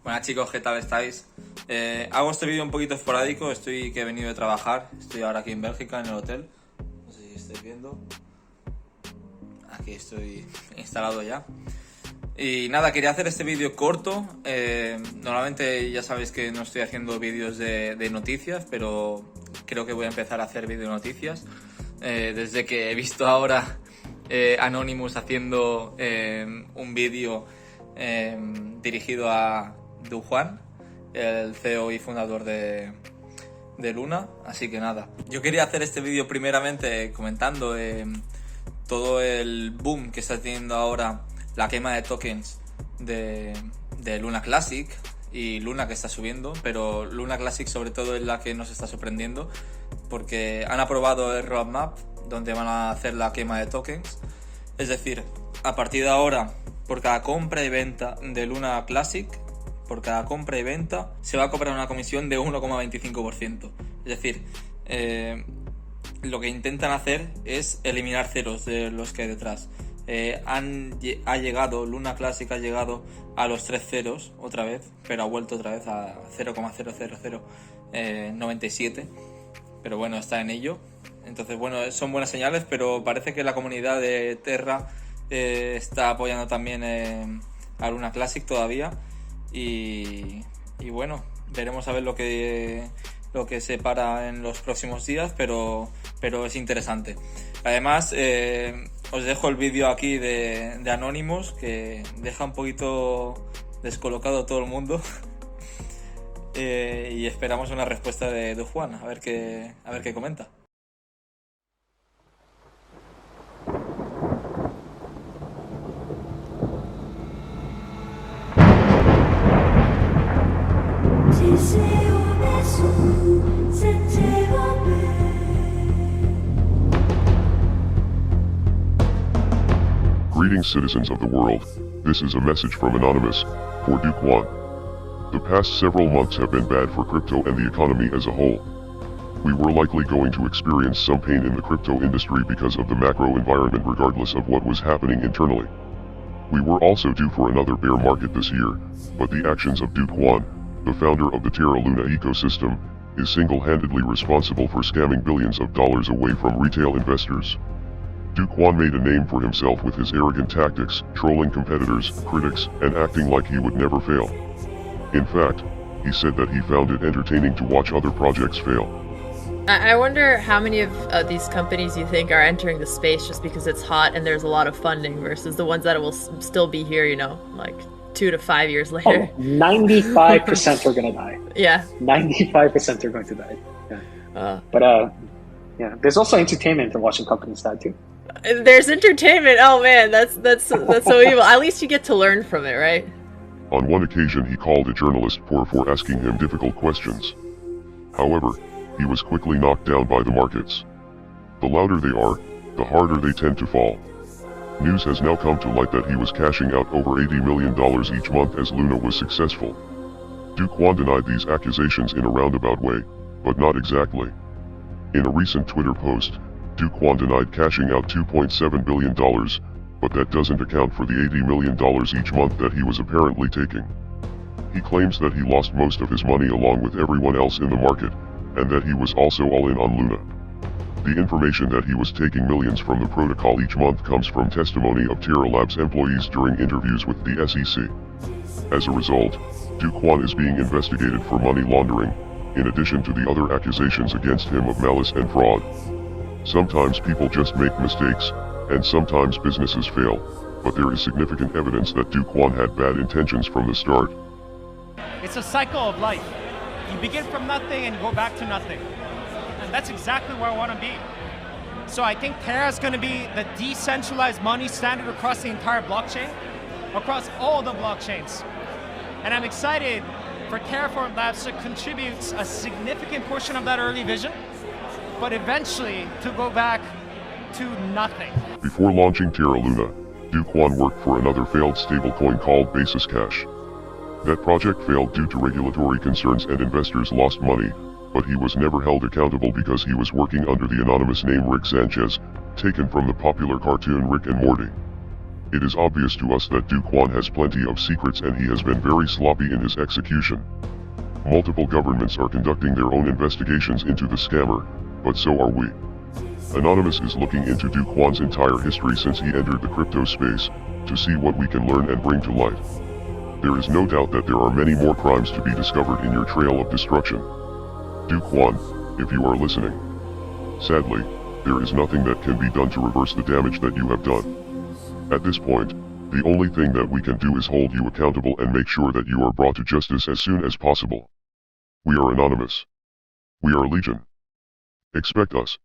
Buenas chicos, ¿qué tal estáis? Hago este vídeo un poquito esporádico, que he venido de trabajar, estoy ahora aquí en Bélgica, en el hotel, no sé si estáis viendo, aquí estoy instalado ya. Y nada, quería hacer este vídeo corto, normalmente ya sabéis que no estoy haciendo vídeos de noticias, pero creo que voy a empezar a hacer vídeo noticias, desde que he visto ahora Anonymous haciendo un vídeo dirigido a Kwon, el CEO y fundador de Luna. Así que nada, yo quería hacer este vídeo primeramente comentando todo el boom que está teniendo ahora la quema de tokens de Luna Classic y Luna que está subiendo, pero Luna Classic sobre todo es la que nos está sorprendiendo porque han aprobado el roadmap donde van a hacer la quema de tokens. Es decir, a partir de ahora, por cada compra y venta de Luna Classic, por cada compra y venta se va a cobrar una comisión de 1,25%. Es decir, lo que intentan hacer es eliminar ceros de los que hay detrás. Luna Classic ha llegado a los 3 ceros otra vez, pero ha vuelto otra vez a 0,00097. Pero bueno, está en ello. Entonces, bueno, son buenas señales, pero parece que la comunidad de Terra está apoyando también a Luna Classic todavía. Y bueno, veremos a ver lo que se para en los próximos días, pero es interesante. Además, os dejo el vídeo aquí de Anonymous, que deja un poquito descolocado a todo el mundo. Y esperamos una respuesta de Kwon, a ver qué comenta. Greetings, citizens of the world. This is a message from Anonymous, for Kwon. The past several months have been bad for crypto and the economy as a whole. We were likely going to experience some pain in the crypto industry because of the macro environment regardless of what was happening internally. We were also due for another bear market this year, but the actions of Kwon, the founder of the Terra Luna ecosystem, is single-handedly responsible for scamming billions of dollars away from retail investors. Kwon made a name for himself with his arrogant tactics, trolling competitors, critics, and acting like he would never fail. In fact, he said that he found it entertaining to watch other projects fail. I wonder how many of these companies you think are entering the space just because it's hot and there's a lot of funding versus the ones that will still be here, you know, like 2 to 5 years later. 95% are going to die. Yeah. 95% are going to die. Yeah. Yeah, there's also entertainment in watching companies die too. There's entertainment. Oh man, that's so evil. At least you get to learn from it, right? On one occasion he called a journalist poor for asking him difficult questions. However, he was quickly knocked down by the markets. The louder they are, the harder they tend to fall. News has now come to light that he was cashing out over $80 million each month as Luna was successful. Kwon denied these accusations in a roundabout way, but not exactly. In a recent Twitter post, Kwon denied cashing out $2.7 billion, but that doesn't account for the $80 million each month that he was apparently taking. He claims that he lost most of his money along with everyone else in the market, and that he was also all in on Luna. The information that he was taking millions from the protocol each month comes from testimony of Terra Labs employees during interviews with the SEC. As a result, Kwon is being investigated for money laundering, in addition to the other accusations against him of malice and fraud. Sometimes people just make mistakes, and sometimes businesses fail, but there is significant evidence that Kwon had bad intentions from the start. It's a cycle of life. You begin from nothing and go back to nothing. And that's exactly where I want to be. So I think Terra is going to be the decentralized money standard across the entire blockchain, across all the blockchains. And I'm excited for Terraform Labs to contribute a significant portion of that early vision, but eventually to go back to nothing. Before launching Terra Luna, Kwon worked for another failed stablecoin called Basis Cash. That project failed due to regulatory concerns and investors lost money, but he was never held accountable because he was working under the anonymous name Rick Sanchez, taken from the popular cartoon Rick and Morty. It is obvious to us that Kwon has plenty of secrets and he has been very sloppy in his execution. Multiple governments are conducting their own investigations into the scammer, but so are we. Anonymous is looking into Kwon's entire history since he entered the crypto space, to see what we can learn and bring to light. There is no doubt that there are many more crimes to be discovered in your trail of destruction. Kwon, if you are listening. Sadly, there is nothing that can be done to reverse the damage that you have done. At this point, the only thing that we can do is hold you accountable and make sure that you are brought to justice as soon as possible. We are Anonymous. We are Legion. Expect us.